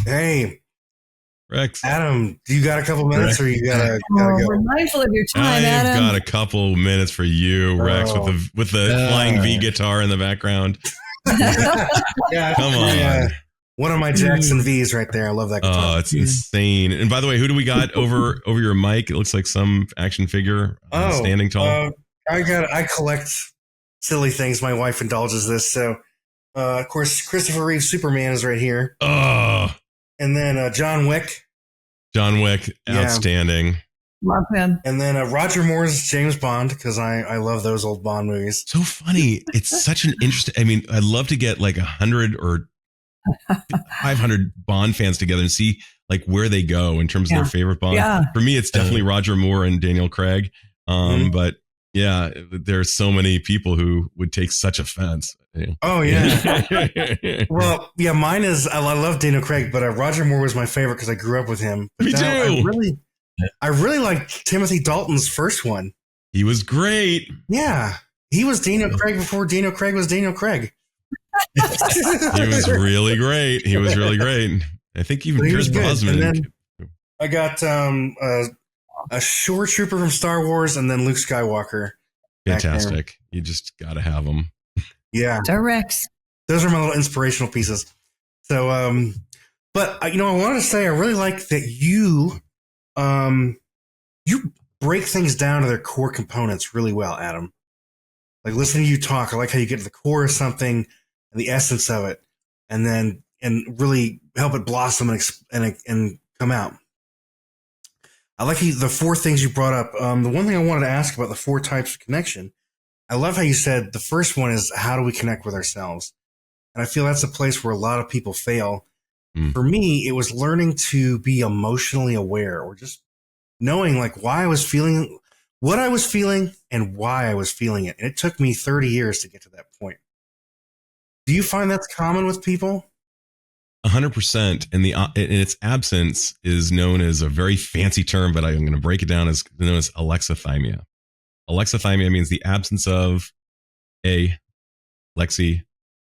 Hey, Rex. Adam, do you got a couple minutes, or you gotta go? We're mindful of your time, I've Adam. got a couple minutes for you, Rex, with the flying V guitar in the background. Yeah, Come on. One of my Jackson V's right there. I love that guitar. Oh, it's insane. And by the way, who do we got over your mic? It looks like some action figure standing tall. I collect silly things. My wife indulges this, so of course Christopher Reeve Superman is right here. Oh, and then John Wick. John Wick, outstanding. Love him. And then Roger Moore's James Bond, because I love those old Bond movies. So funny. It's such an interesting. I mean, I'd love to get like 100 or 500 Bond fans together and see like where they go in terms of their favorite Bond. Yeah. For me, it's definitely Roger Moore and Daniel Craig. But yeah, there's so many people who would take such offense. Oh yeah. Well, yeah, mine is I love Daniel Craig, but Roger Moore was my favorite because I grew up with him. But me too. I really liked Timothy Dalton's first one. He was great. Yeah, he was Daniel Craig before Daniel Craig was Daniel Craig. He was really great. He was really great. I think even Pierce Brosnan. And then I got a Shore Trooper from Star Wars, and then Luke Skywalker. Fantastic. You just got to have them. Yeah. Rex. Those are my little inspirational pieces. So, but I wanted to say I really like that you break things down to their core components really well, Adam. Like listening to you talk, I like how you get to the core of something and the essence of it, and really help it blossom and come out. I like the four things you brought up. The one thing I wanted to ask about the four types of connection, I love how you said the first one is how do we connect with ourselves? And I feel that's a place where a lot of people fail. For me, it was learning to be emotionally aware, or just knowing like why I was feeling what I was feeling and why I was feeling it. And it took me 30 years to get to that point. Do you find that's common with people? 100%. And in its absence is known as a very fancy term, but I'm going to break it down as known as alexithymia. Alexithymia means the absence of lexi,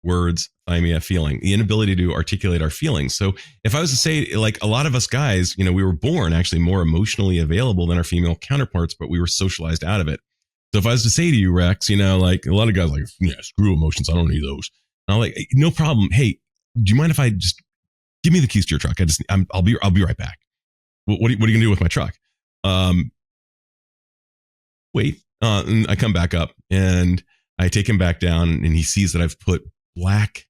words, thymia, feeling, the inability to articulate our feelings. So if I was to say, like a lot of us guys, we were born actually more emotionally available than our female counterparts, but we were socialized out of it. So if I was to say to you, Rex, like a lot of guys like, yeah, screw emotions. I don't need those. And I'm like, no problem. Hey, do you mind if I just give me the keys to your truck? I'll be right back. What are you going to do with my truck? Wait. And I come back up and I take him back down, and he sees that I've put black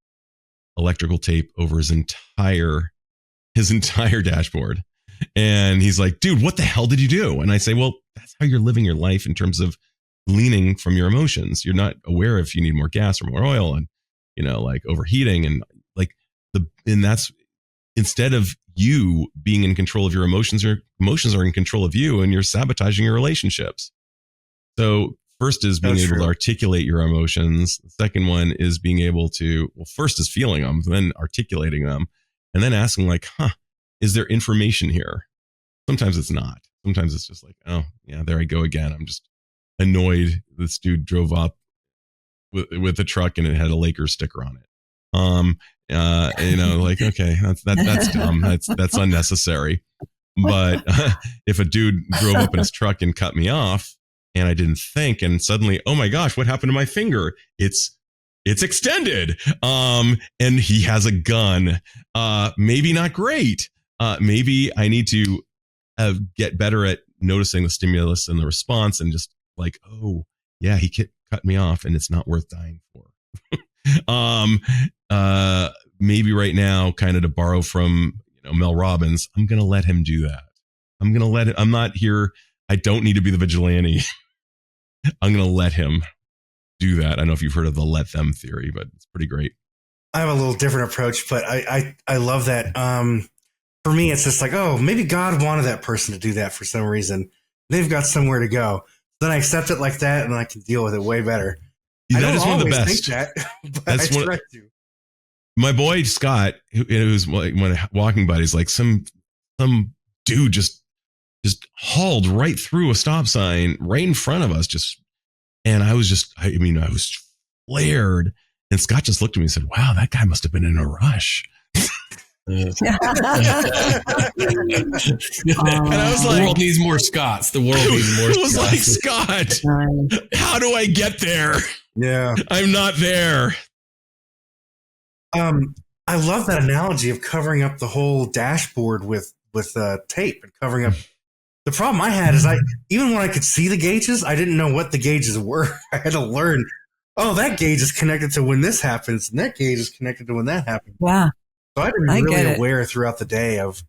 electrical tape over his entire dashboard. And he's like, dude, what the hell did you do? And I say, well, that's how you're living your life in terms of leaning from your emotions. You're not aware if you need more gas or more oil, and, like overheating, and and that's instead of you being in control of your emotions, your emotions are in control of you, and you're sabotaging your relationships. So first is being able to articulate your emotions. The second one is being able to, first is feeling them, then articulating them, and then asking like, is there information here? Sometimes it's not. Sometimes it's just like, oh yeah, there I go again. I'm just annoyed. This dude drove up with a truck and it had a Lakers sticker on it. Like, okay, that's dumb. That's unnecessary. But if a dude drove up in his truck and cut me off, and I didn't think, and suddenly, oh my gosh, what happened to my finger? It's extended. And he has a gun. Maybe not great. Maybe I need to get better at noticing the stimulus and the response, and just like, oh yeah, he cut me off, and it's not worth dying for. Maybe right now, kind of to borrow from Mel Robbins, I'm gonna let him do that. I'm not here. I don't need to be the vigilante. I'm gonna let him do that. I don't know if you've heard of the let them theory, but it's pretty great. I have a little different approach, but I love that. For me, it's just like, oh, maybe God wanted that person to do that for some reason. They've got somewhere to go. Then I accept it like that, and I can deal with it way better. That is one of the best. Think that, but that's I try to. My boy Scott, who's one walking buddies, like some dude just hauled right through a stop sign right in front of us. And I was flared. And Scott just looked at me and said, "Wow, that guy must have been in a rush." And I was The like, world needs more Scotts. The world needs more it was like, Scotts. Scott, how do I get there? Yeah. I'm not there. I love that analogy of covering up the whole dashboard with tape and covering up. The problem I had is even when I could see the gauges, I didn't know what the gauges were. I had to learn. Oh, that gauge is connected to when this happens, and that gauge is connected to when that happens. Yeah. So I had to be really aware throughout the day of,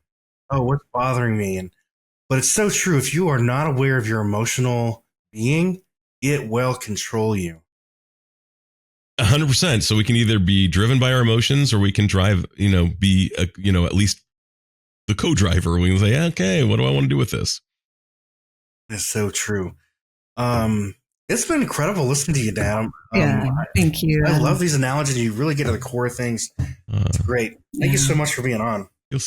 what's bothering me. But it's so true. If you are not aware of your emotional being, it will control you. 100%. So we can either be driven by our emotions, or we can drive, be, at least the co-driver. We can say, okay, what do I want to do with this? It's so true. It's been incredible listening to you, Dad. Thank you. I love these analogies. You really get to the core of things. It's great. Thank you so much for being on. I feel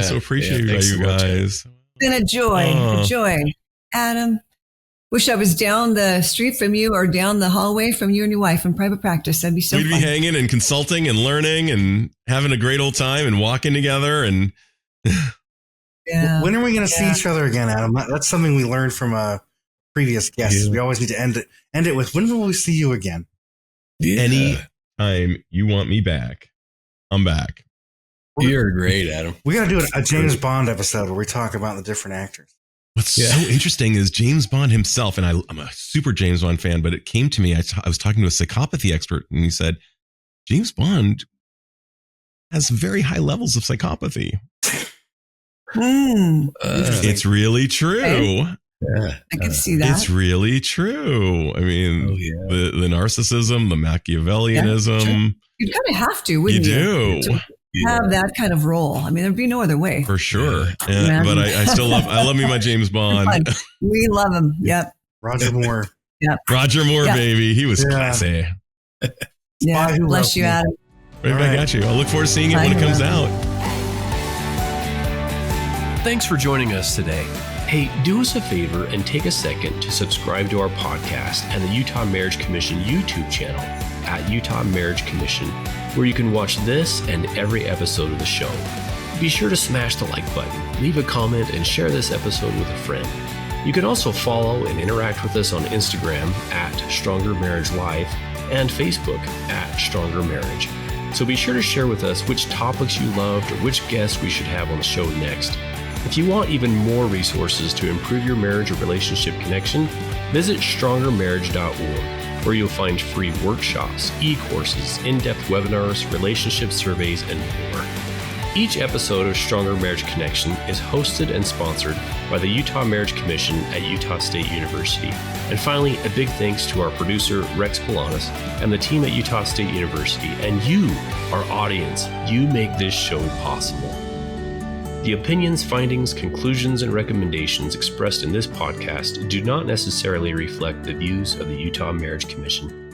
so appreciated by you guys. It's been a joy. Adam, wish I was down the street from you or down the hallway from you and your wife in private practice. That'd be so We'd fun. be hanging and consulting and learning and having a great old time and walking together. And Yeah. When are we going to see each other again, Adam? That's something we learned from a previous guests. We always need to end it with, when will we see you again? Any time you want me back, I'm back. You're great, Adam. We got to do a James Bond episode where we talk about the different actors. What's so interesting is James Bond himself, and I'm a super James Bond fan, but it came to me, I was talking to a psychopathy expert, and he said, James Bond has very high levels of psychopathy. It's really true. Okay. Yeah. I can see that. It's really true. I mean, the narcissism, the Machiavellianism. Sure. You'd kind of have to, wouldn't you? You do. To have that kind of role. I mean, there'd be no other way. For sure. But I still love me my James Bond. We love him. Yep. Roger Moore. Yep. Roger Moore, baby. He was classy. Yeah. Bless you, Adam. Right back at you. I'll look forward to seeing it when it comes out. Thanks for joining us today. Hey, do us a favor and take a second to subscribe to our podcast and the Utah Marriage Commission YouTube channel at Utah Marriage Commission, where you can watch this and every episode of the show. Be sure to smash the like button, leave a comment, and share this episode with a friend. You can also follow and interact with us on Instagram at Stronger Marriage Life and Facebook at Stronger Marriage. So be sure to share with us which topics you loved or which guests we should have on the show next. If you want even more resources to improve your marriage or relationship connection, visit strongermarriage.org, where you'll find free workshops, e-courses, in-depth webinars, relationship surveys, and more. Each episode of Stronger Marriage Connection is hosted and sponsored by the Utah Marriage Commission at Utah State University. And finally, a big thanks to our producer, Rex Polanis, and the team at Utah State University, and you, our audience. You make this show possible. The opinions, findings, conclusions, and recommendations expressed in this podcast do not necessarily reflect the views of the Utah Marriage Commission.